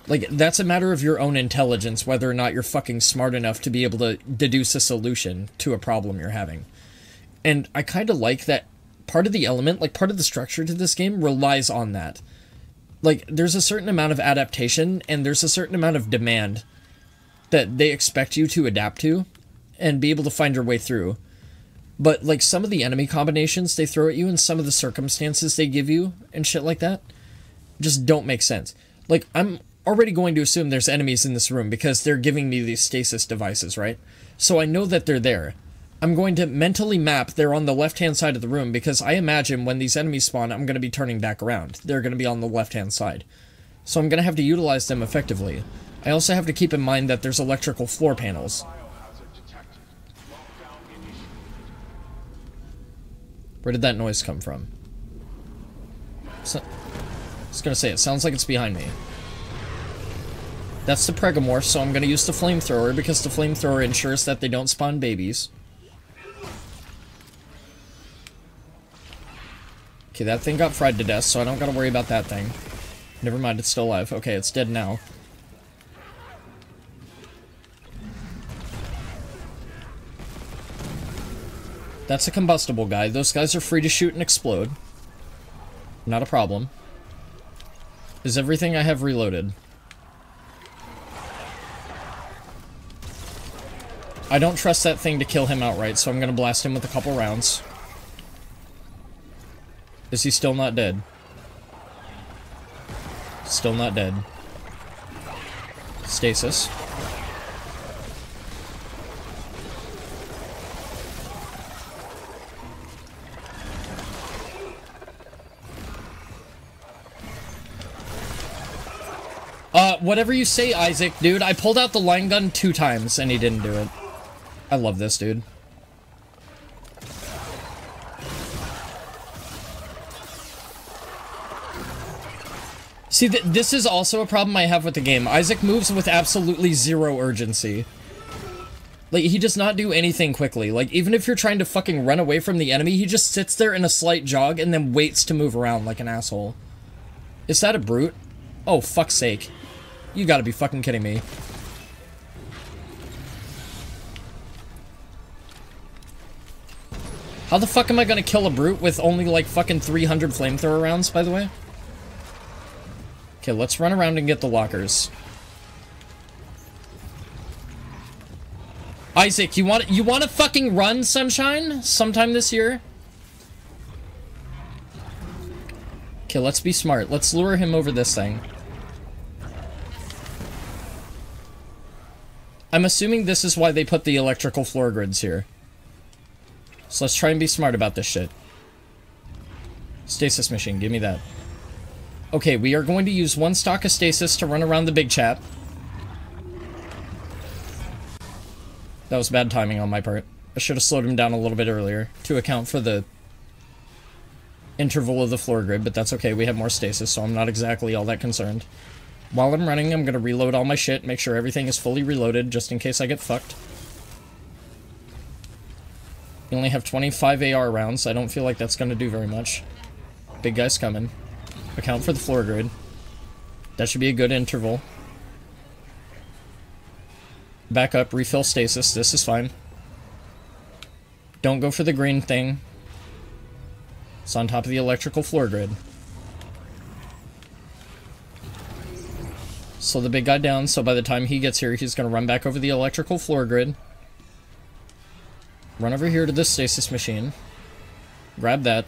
Like, that's a matter of your own intelligence, whether or not you're fucking smart enough to be able to deduce a solution to a problem you're having. And I kind of like that part of the element, like part of the structure to this game relies on that. Like, there's a certain amount of adaptation, and there's a certain amount of demand that they expect you to adapt to and be able to find your way through. But, like, some of the enemy combinations they throw at you and some of the circumstances they give you and shit like that just don't make sense. Like, I'm already going to assume there's enemies in this room because they're giving me these stasis devices, right? So I know that they're there. I'm going to mentally map they're on the left-hand side of the room because I imagine when these enemies spawn, I'm going to be turning back around. They're going to be on the left-hand side. So I'm going to have to utilize them effectively. I also have to keep in mind that there's electrical floor panels. Where did that noise come from? So, I was going to say, it sounds like it's behind me. That's the Pregomorph, so I'm going to use the flamethrower because the flamethrower ensures that they don't spawn babies. Okay, that thing got fried to death, so I don't gotta worry about that thing. Never mind, it's still alive. Okay, it's dead now. That's a combustible guy. Those guys are free to shoot and explode. Not a problem. Is everything I have reloaded? I don't trust that thing to kill him outright, so I'm gonna blast him with a couple rounds. Is he still not dead? Still not dead. Stasis. Whatever you say, Isaac, dude. I pulled out the line gun 2 times and he didn't do it. I love this, dude. See, this is also a problem I have with the game. Isaac moves with absolutely zero urgency. Like, he does not do anything quickly. Like, even if you're trying to fucking run away from the enemy, he just sits there in a slight jog and then waits to move around like an asshole. Is that a brute? Oh, fuck's sake. You gotta be fucking kidding me. How the fuck am I gonna kill a brute with only, like, fucking 300 flamethrower rounds, by the way? Okay, let's run around and get the lockers. Isaac, you want to fucking run, Sunshine? Sometime this year? Okay, let's be smart. Let's lure him over this thing. I'm assuming this is why they put the electrical floor grids here. So let's try and be smart about this shit. Stasis machine, give me that. Okay, we are going to use 1 stock of stasis to run around the big chap. That was bad timing on my part. I should have slowed him down a little bit earlier to account for the interval of the floor grid, but that's okay. We have more stasis, so I'm not exactly all that concerned. While I'm running, I'm going to reload all my shit, make sure everything is fully reloaded, just in case I get fucked. We only have 25 AR rounds. I don't feel like that's going to do very much. Big guy's coming. Account for the floor grid. That should be a good interval. Back up, refill stasis. This is fine. Don't go for the green thing. It's on top of the electrical floor grid. Slow the big guy down, so by the time he gets here, he's going to run back over the electrical floor grid. Run over here to this stasis machine. Grab that.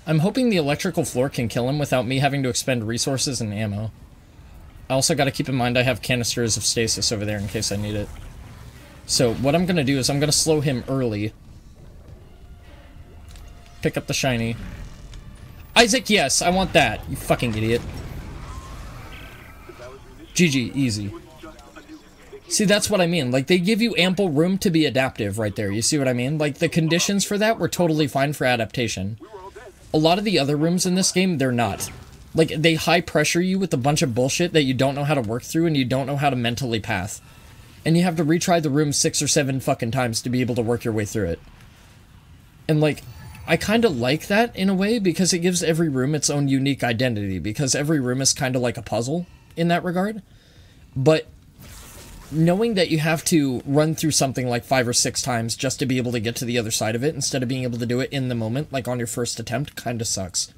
I'm hoping the electrical floor can kill him without me having to expend resources and ammo. I also got to keep in mind I have canisters of stasis over there in case I need it. So what I'm going to do is I'm going to slow him early. Pick up the shiny. Isaac, yes, I want that. You fucking idiot. GG, easy. See, that's what I mean. Like, they give you ample room to be adaptive right there. You see what I mean? Like, the conditions for that were totally fine for adaptation. A lot of the other rooms in this game, they're not. Like, they high pressure you with a bunch of bullshit that you don't know how to work through and you don't know how to mentally path. And you have to retry the room 6 or 7 fucking times to be able to work your way through it. And, like, I kind of like that in a way because it gives every room its own unique identity because every room is kind of like a puzzle. in that regard. But knowing that you have to run through something like 5 or 6 times just to be able to get to the other side of it instead of being able to do it in the moment, like on your first attempt, kind of sucks.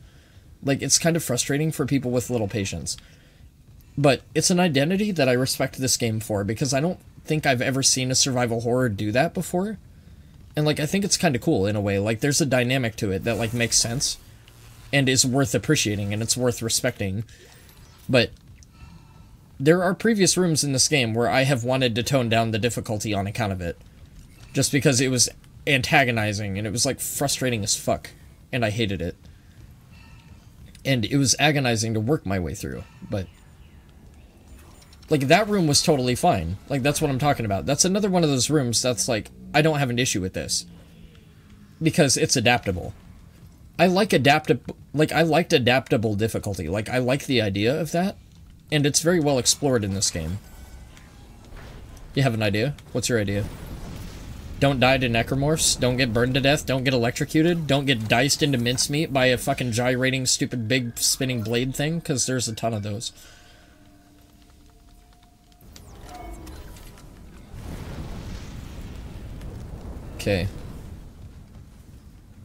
Like, it's kind of frustrating for people with little patience. But it's an identity that I respect this game for, because I don't think I've ever seen a survival horror do that before. And, like, I think it's kind of cool in a way. Like, there's a dynamic to it that, like, makes sense and is worth appreciating and it's worth respecting. But there are previous rooms in this game where I have wanted to tone down the difficulty on account of it. Just because it was antagonizing and it was, like, frustrating as fuck. And I hated it. And it was agonizing to work my way through, but like, that room was totally fine. Like, that's what I'm talking about. That's another one of those rooms that's like, I don't have an issue with this. Because it's adaptable. I liked adaptable difficulty. Like, I like the idea of that. And it's very well explored in this game. You have an idea? What's your idea? Don't die to necromorphs. Don't get burned to death. Don't get electrocuted. Don't get diced into mincemeat by a fucking gyrating, stupid, big, spinning blade thing, because there's a ton of those. Okay.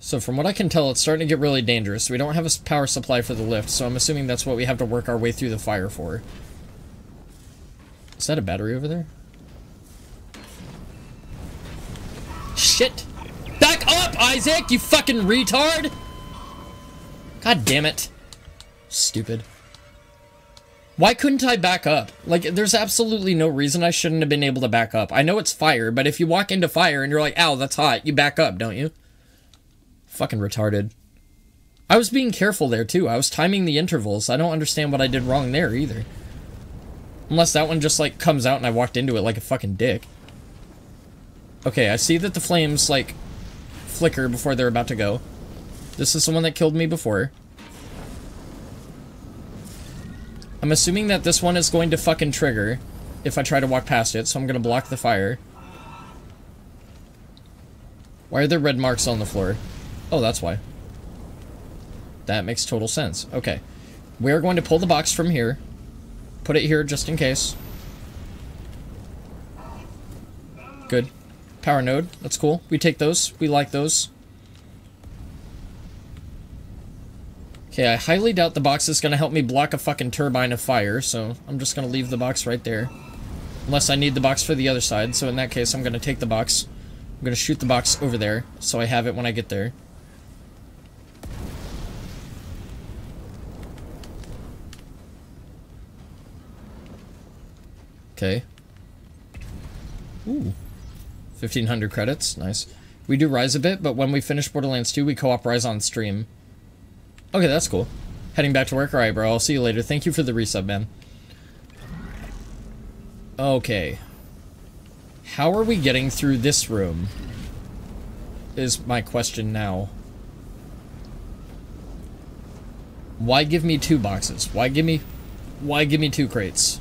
So from what I can tell, it's starting to get really dangerous. We don't have a power supply for the lift, so I'm assuming that's what we have to work our way through the fire for. Is that a battery over there? Shit! Back up, Isaac, you fucking retard! God damn it. Stupid. Why couldn't I back up? Like, there's absolutely no reason I shouldn't have been able to back up. I know it's fire, but if you walk into fire and you're like, ow, that's hot, you back up, don't you? Fucking retarded. I was being careful there, too. I was timing the intervals. I don't understand what I did wrong there, either. Unless that one just, like, comes out and I walked into it like a fucking dick. Okay, I see that the flames, like, flicker before they're about to go. This is the one that killed me before. I'm assuming that this one is going to fucking trigger if I try to walk past it, so I'm gonna block the fire. Why are there red marks on the floor? Oh, that's why. That makes total sense. Okay. We're going to pull the box from here. Put it here just in case. Good. Power node. That's cool. We take those. We like those. Okay, I highly doubt the box is going to help me block a fucking turbine of fire, so I'm just going to leave the box right there. Unless I need the box for the other side, so in that case I'm going to take the box. I'm going to shoot the box over there, so I have it when I get there. Okay. Ooh. 1,500 credits. Nice. We do Rise a bit, but when we finish Borderlands 2, we co-op Rise on stream. Okay, that's cool. Heading back to work? Alright, bro. I'll see you later. Thank you for the resub, man. Okay. How are we getting through this room? Is my question now. Why give me 2 boxes? Why give me 2 crates?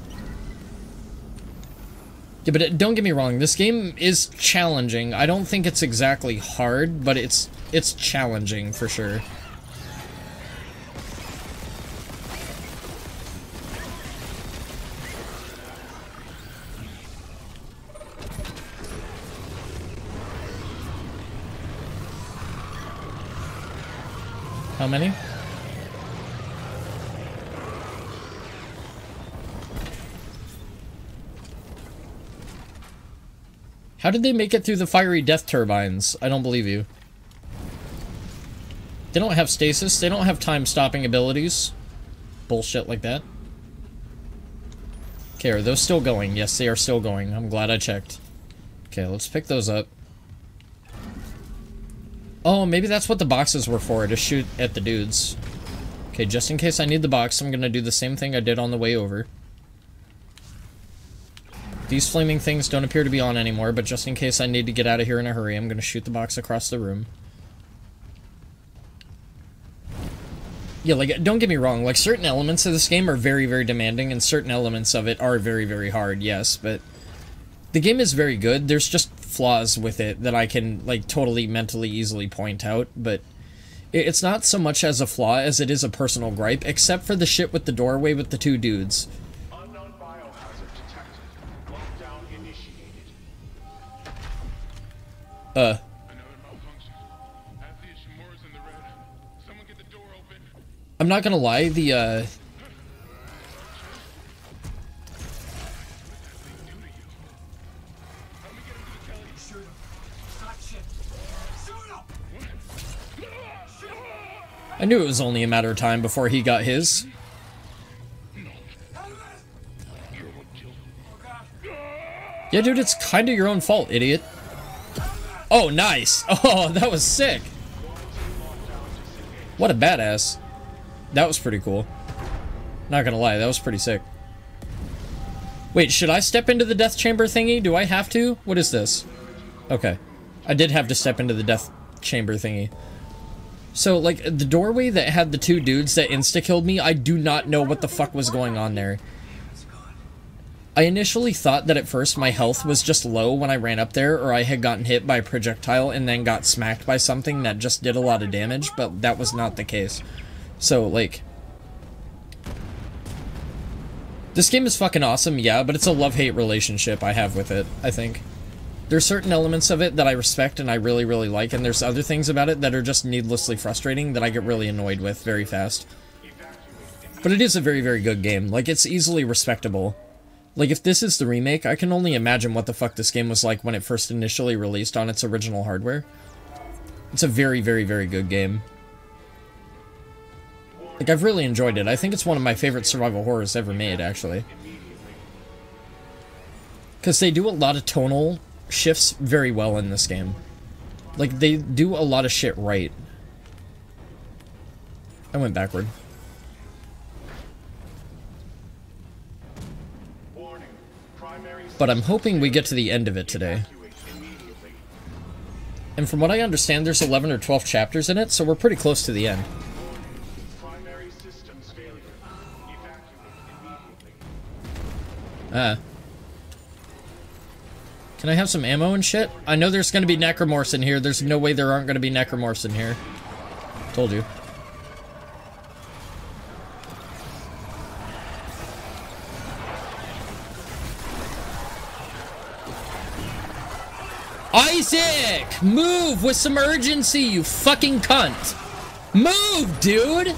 Yeah, but don't get me wrong, this game is challenging. I don't think it's exactly hard, but it's challenging for sure. How many? How did they make it through the fiery death turbines? I don't believe you. They don't have stasis. They don't have time-stopping abilities. Bullshit like that. Okay, are those still going? Yes, they are still going. I'm glad I checked. Okay, let's pick those up. Oh, maybe that's what the boxes were for, to shoot at the dudes. Okay, just in case I need the box, I'm gonna do the same thing I did on the way over. These flaming things don't appear to be on anymore, but just in case I need to get out of here in a hurry, I'm gonna shoot the box across the room. Yeah, like, don't get me wrong, like, certain elements of this game are very, very demanding, and certain elements of it are very, very hard, yes, but the game is very good. There's just flaws with it that I can, like, totally mentally easily point out, but it's not so much as a flaw as it is a personal gripe, except for the shit with the doorway with the 2 dudes. Another malfunction. As the Ishimura's in the red. Someone get the door open. I'm not gonna lie, the, What did that thing do to you? Help me get him to the telly. Shoot him. Stop shit. Shoot him! I knew it was only a matter of time before he got his. Yeah, dude, it's kinda your own fault, idiot. Oh, nice. Oh, that was sick. What a badass. That was pretty cool. Not gonna lie, that was pretty sick. Wait, should I step into the death chamber thingy? Do I have to? What is this? Okay. I did have to step into the death chamber thingy. So, like, the doorway that had the two dudes that insta-killed me, I do not know what the fuck was going on there. I initially thought that at first my health was just low when I ran up there, or I had gotten hit by a projectile and then got smacked by something that just did a lot of damage, but that was not the case. So, like... This game is fucking awesome, yeah, but it's a love-hate relationship I have with it, I think. There's certain elements of it that I respect and I really, really like, and there's other things about it that are just needlessly frustrating that I get really annoyed with very fast. But it is a very, very good game. Like, it's easily respectable. Like, if this is the remake, I can only imagine what the fuck this game was like when it first initially released on its original hardware. It's a very, very, very good game. Like, I've really enjoyed it. I think it's one of my favorite survival horrors ever made, actually. Because they do a lot of tonal shifts very well in this game. Like, they do a lot of shit right. I went backward. But I'm hoping we get to the end of it today. And from what I understand, there's 11 or 12 chapters in it, so we're pretty close to the end. Can I have some ammo and shit? I know there's gonna be necromorphs in here. There's no way there aren't gonna be necromorphs in here. Told you. Isaac! Move with some urgency, you fucking cunt! Move, dude!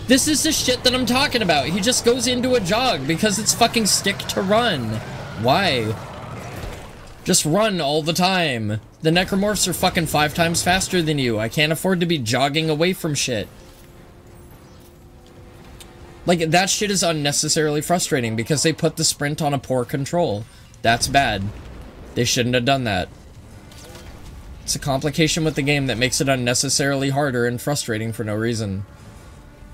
This is the shit that I'm talking about. He just goes into a jog because it's fucking stick to run. Why? Just run all the time. The necromorphs are fucking 5 times faster than you. I can't afford to be jogging away from shit. Like, that shit is unnecessarily frustrating because they put the sprint on a poor control. That's bad. They shouldn't have done that. It's a complication with the game that makes it unnecessarily harder and frustrating for no reason.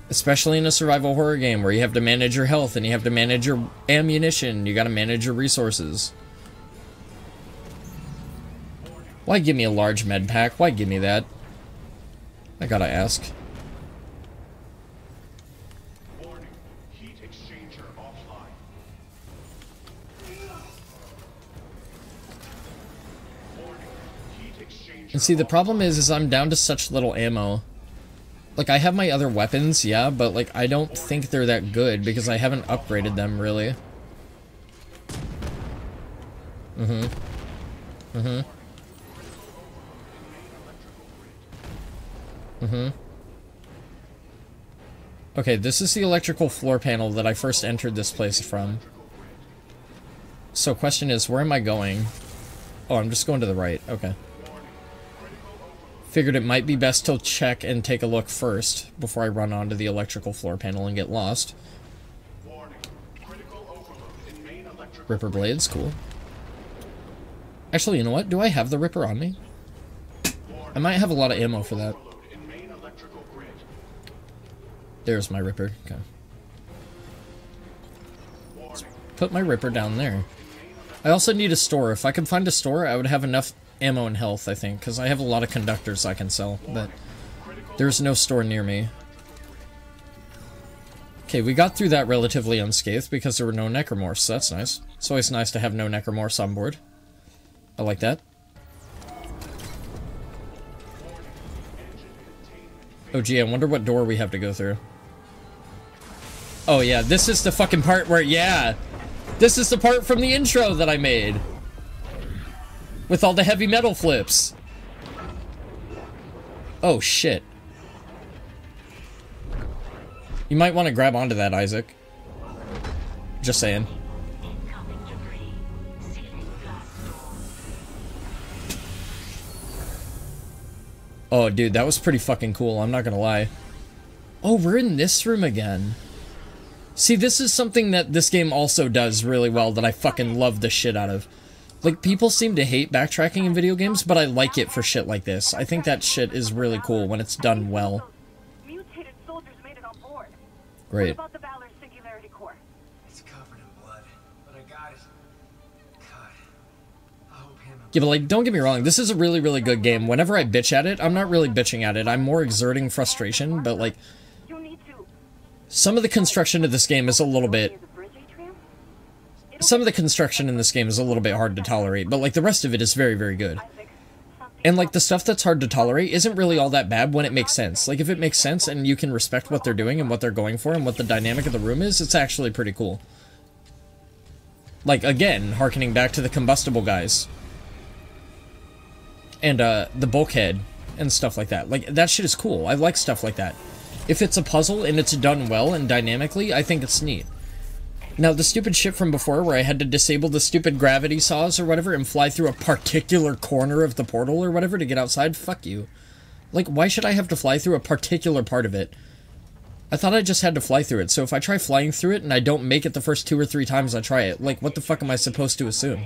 Especially in a survival horror game where you have to manage your health and you have to manage your ammunition, you gotta manage your resources. Why give me a large med pack? Why give me that? I gotta ask. Warning. Heat exchanger offline. Warning. Heat exchanger. And see, the problem is I'm down to such little ammo. Like, I have my other weapons, yeah, but, like, I don't think they're that good because I haven't upgraded them, really. Okay, this is the electrical floor panel that I first entered this place from. So, question is, where am I going? Oh, I'm just going to the right. Okay. Figured it might be best to check and take a look first before I run onto the electrical floor panel and get lost. Ripper blades, cool. Actually, you know what? Do I have the Ripper on me? I might have a lot of ammo for that. There's my Ripper. Okay. Let's put my Ripper down there. I also need a store. If I could find a store, I would have enough ammo and health, I think, because I have a lot of conductors I can sell, but there's no store near me. Okay, we got through that relatively unscathed because there were no necromorphs, so that's nice. It's always nice to have no necromorphs on board. I like that. Oh gee, I wonder what door we have to go through. Oh yeah, this is the fucking part where, yeah! This is the part from the intro that I made! With all the heavy metal flips. Oh, shit. You might want to grab onto that, Isaac. Just saying. Oh, dude, that was pretty fucking cool, I'm not gonna lie. Oh, we're in this room again. See, this is something that this game also does really well that I fucking love the shit out of. Like, people seem to hate backtracking in video games, but I like it for shit like this. I think that shit is really cool when it's done well. Mutated soldiers made it on board. Great. What about the Valor Singularity Core? It's covered in blood, but I got it. God, I hope Hammond... Yeah, but like, don't get me wrong, this is a really, really good game. Whenever I bitch at it, I'm not really bitching at it. I'm more exerting frustration, but like, You need to... some of the construction of this game is a little bit... Some of the construction in this game is a little bit hard to tolerate, but like the rest of it is very, very good. And like the stuff that's hard to tolerate isn't really all that bad when it makes sense. Like if it makes sense and you can respect what they're doing and what they're going for and what the dynamic of the room is, it's actually pretty cool. Like again, harkening back to the combustible guys. And the bulkhead and stuff like that. Like that shit is cool. I like stuff like that. If it's a puzzle and it's done well and dynamically, I think it's neat. Now, the stupid shit from before where I had to disable the stupid gravity saws or whatever and fly through a particular corner of the portal or whatever to get outside, fuck you. Like, why should I have to fly through a particular part of it? I thought I just had to fly through it, so if I try flying through it and I don't make it the first 2 or 3 times I try it, like, what the fuck am I supposed to assume?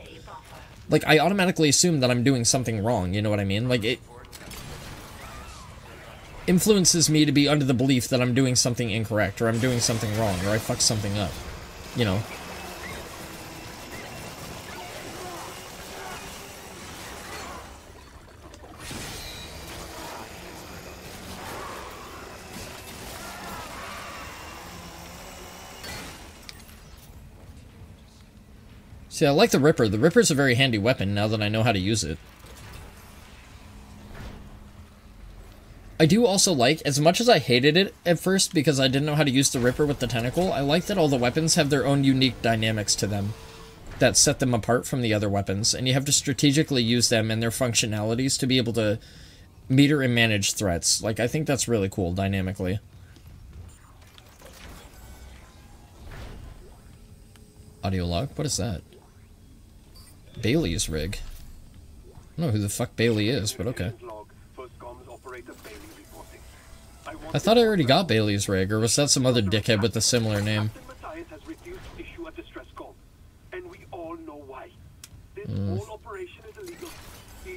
Like, I automatically assume that I'm doing something wrong, you know what I mean? Like, it influences me to be under the belief that I'm doing something incorrect, or I'm doing something wrong, or I fucked something up. You know. See, I like the Ripper. The Ripper's a very handy weapon now that I know how to use it. I do also like, as much as I hated it at first because I didn't know how to use the Ripper with the tentacle, I like that all the weapons have their own unique dynamics to them that set them apart from the other weapons, and you have to strategically use them and their functionalities to be able to meter and manage threats. Like, I think that's really cool, dynamically. Audio log? What is that? Bailey's rig. I don't know who the fuck Bailey is, but okay. I thought I already got Bailey's rig, or was that some other dickhead with a similar name?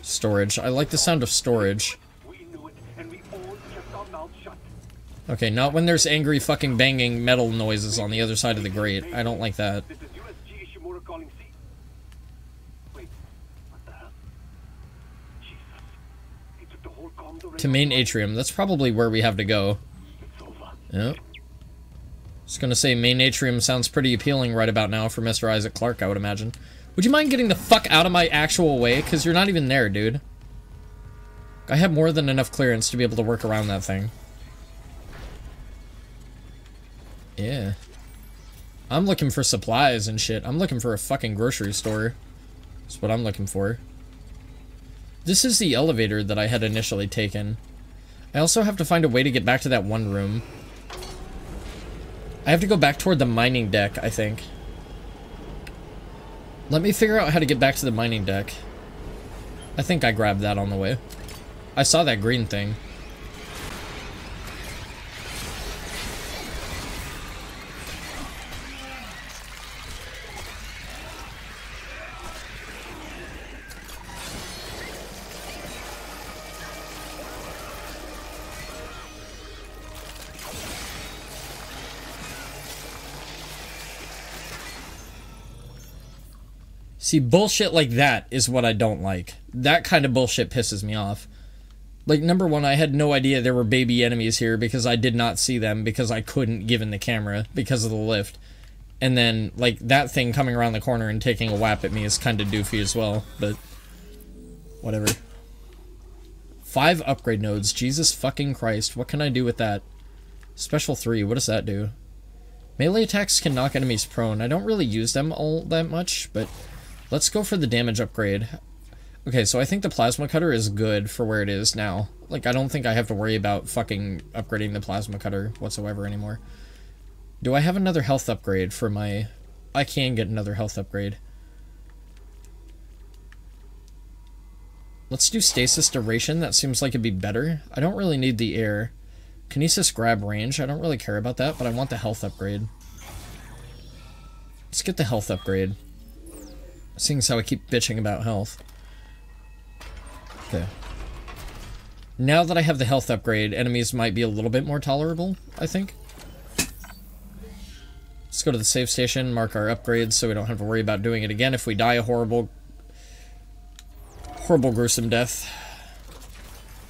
Storage. I like the sound of storage. Okay, not when there's angry fucking banging metal noises on the other side of the grate. I don't like that. This is USG Ishimura calling C. Wait, what the hell? Jesus. He took the whole comms already. To main atrium. That's probably where we have to go. It's over. Yep. Just gonna say main atrium sounds pretty appealing right about now for Mr. Isaac Clarke, I would imagine. Would you mind getting the fuck out of my actual way? Because you're not even there, dude. I have more than enough clearance to be able to work around that thing. Yeah. I'm looking for supplies and shit. I'm looking for a fucking grocery store. That's what I'm looking for. This is the elevator that I had initially taken. I also have to find a way to get back to that one room. I have to go back toward the mining deck, I think. Let me figure out how to get back to the mining deck. I think I grabbed that on the way. I saw that green thing. See, bullshit like that is what I don't like. That kind of bullshit pisses me off. Like, number one, I had no idea there were baby enemies here because I did not see them because I couldn't given the camera because of the lift. And then, like, that thing coming around the corner and taking a whap at me is kind of doofy as well, but whatever. 5 upgrade nodes. Jesus fucking Christ. What can I do with that? Special 3. What does that do? Melee attacks can knock enemies prone. I don't really use them all that much, but let's go for the damage upgrade. Okay, so I think the plasma cutter is good for where it is now. Like, I don't think I have to worry about fucking upgrading the plasma cutter whatsoever anymore. Do I have another health upgrade for my... I can get another health upgrade. Let's do stasis duration. That seems like it'd be better. I don't really need the air. Kinesis grab range. I don't really care about that, but I want the health upgrade. Let's get the health upgrade. Seeing as how I keep bitching about health. Okay. Now that I have the health upgrade, enemies might be a little bit more tolerable, I think. Let's go to the save station, mark our upgrades so we don't have to worry about doing it again if we die a horrible, gruesome death.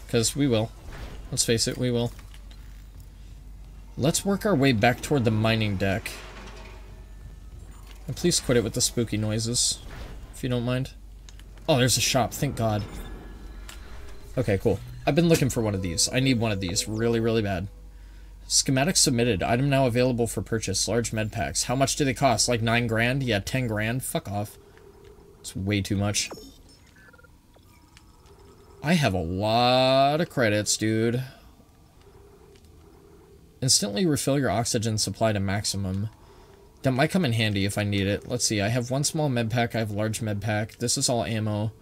Because we will. Let's face it, we will. Let's work our way back toward the mining deck. And please quit it with the spooky noises, if you don't mind. Oh, there's a shop, thank God. Okay, cool. I've been looking for one of these. I need one of these really, really bad. Schematic submitted. Item now available for purchase. Large med packs. How much do they cost? Like 9 grand? Yeah, 10 grand. Fuck off. It's way too much. I have a lot of credits, dude. Instantly refill your oxygen supply to maximum. That might come in handy if I need it. Let's see. I have 1 small med pack. I have large med pack. This is all ammo.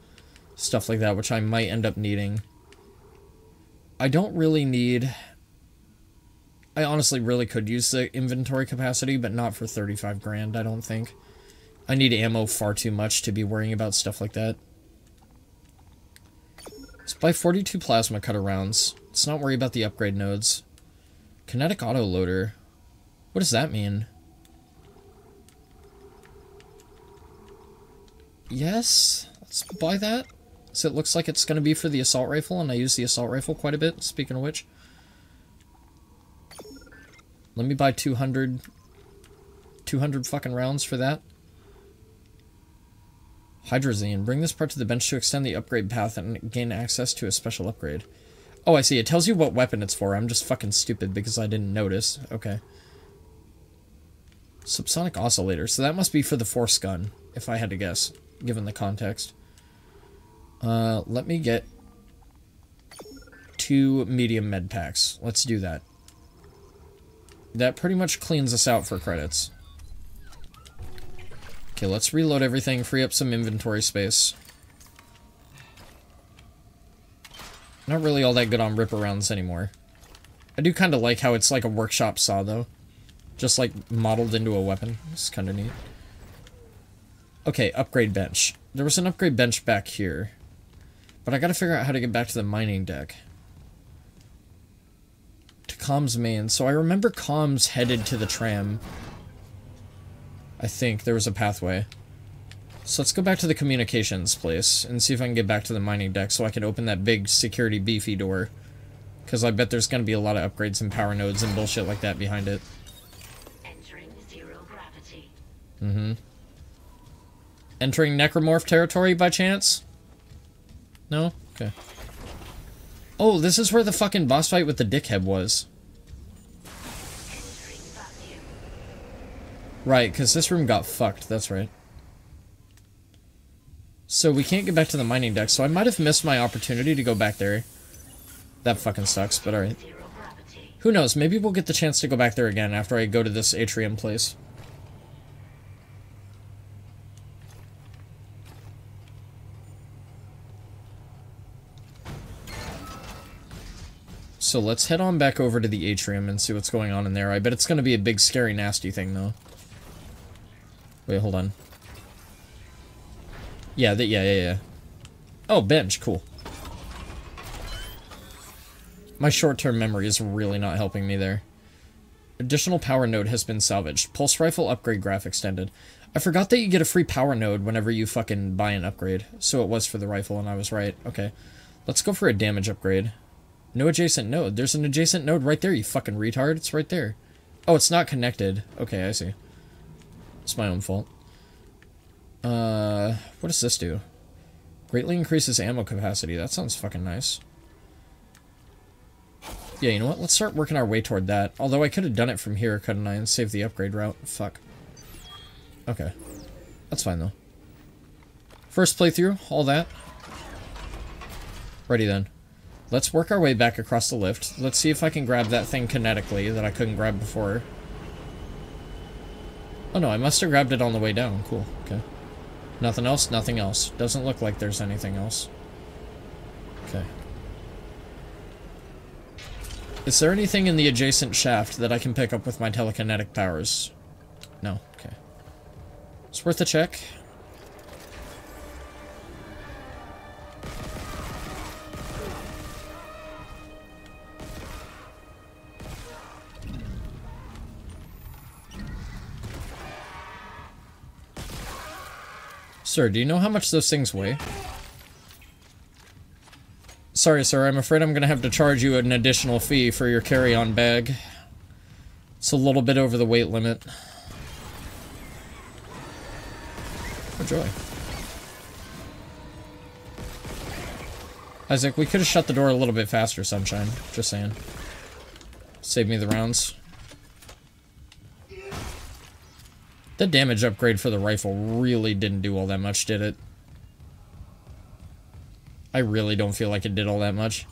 Stuff like that, which I might end up needing. I don't really need... I honestly really could use the inventory capacity, but not for 35 grand, I don't think. I need ammo far too much to be worrying about stuff like that. Let's buy 42 plasma cutter rounds. Let's not worry about the upgrade nodes. Kinetic autoloader. What does that mean? Yes, let's buy that. So it looks like it's going to be for the assault rifle, and I use the assault rifle quite a bit, speaking of which. Let me buy 200 fucking rounds for that. Hydrazine. Bring this part to the bench to extend the upgrade path and gain access to a special upgrade. Oh, I see. It tells you what weapon it's for. I'm just fucking stupid because I didn't notice. Okay. Subsonic oscillator. So that must be for the force gun, if I had to guess, given the context. Let me get 2 medium med packs. Let's do that. That pretty much cleans us out for credits. Okay, let's reload everything, free up some inventory space. Not really all that good on rip-arounds anymore. I do kind of like how it's like a workshop saw, though. Just, like, modeled into a weapon. It's kind of neat. Okay, upgrade bench. There was an upgrade bench back here. But I gotta figure out how to get back to the mining deck. To comms main. So I remember comms headed to the tram. I think there was a pathway. So let's go back to the communications place and see if I can get back to the mining deck so I can open that big security beefy door. Because I bet there's gonna be a lot of upgrades and power nodes and bullshit like that behind it. Entering zero gravity. Mm-hmm. Entering necromorph territory by chance? No? Okay. Oh, this is where the fucking boss fight with the dickhead was. Entering vacuum. Right, because this room got fucked, that's right. So we can't get back to the mining deck, so I might have missed my opportunity to go back there. That fucking sucks, but alright. Zero gravity. Who knows, maybe we'll get the chance to go back there again after I go to this atrium place. So let's head on back over to the atrium and see what's going on in there. I bet it's going to be a big, scary, nasty thing, though. Wait, hold on. Yeah, yeah. Oh, bench, cool. My short-term memory is really not helping me there. Additional power node has been salvaged. Pulse rifle upgrade graph extended. I forgot that you get a free power node whenever you fucking buy an upgrade. So it was for the rifle, and I was right. Okay. Let's go for a damage upgrade. No adjacent node. There's an adjacent node right there, you fucking retard. It's right there. Oh, it's not connected. Okay, I see. It's my own fault. What does this do? Greatly increases ammo capacity. That sounds fucking nice. Yeah, you know what? Let's start working our way toward that. Although I could have done it from here, couldn't I? And saved the upgrade route. Fuck. Okay. That's fine, though. First playthrough. All that. Righty then. Let's work our way back across the lift. Let's see if I can grab that thing kinetically that I couldn't grab before. Oh no, I must have grabbed it on the way down. Cool, okay. Nothing else? Nothing else. Doesn't look like there's anything else. Okay. Is there anything in the adjacent shaft that I can pick up with my telekinetic powers? No, okay. It's worth a check. Sir, do you know how much those things weigh? Sorry, sir, I'm afraid I'm gonna have to charge you an additional fee for your carry-on bag. It's a little bit over the weight limit. Oh, joy. Isaac, we could have shut the door a little bit faster, Sunshine. Just saying. Save me the rounds. The damage upgrade for the rifle really didn't do all that much, did it? I really don't feel like it did all that much.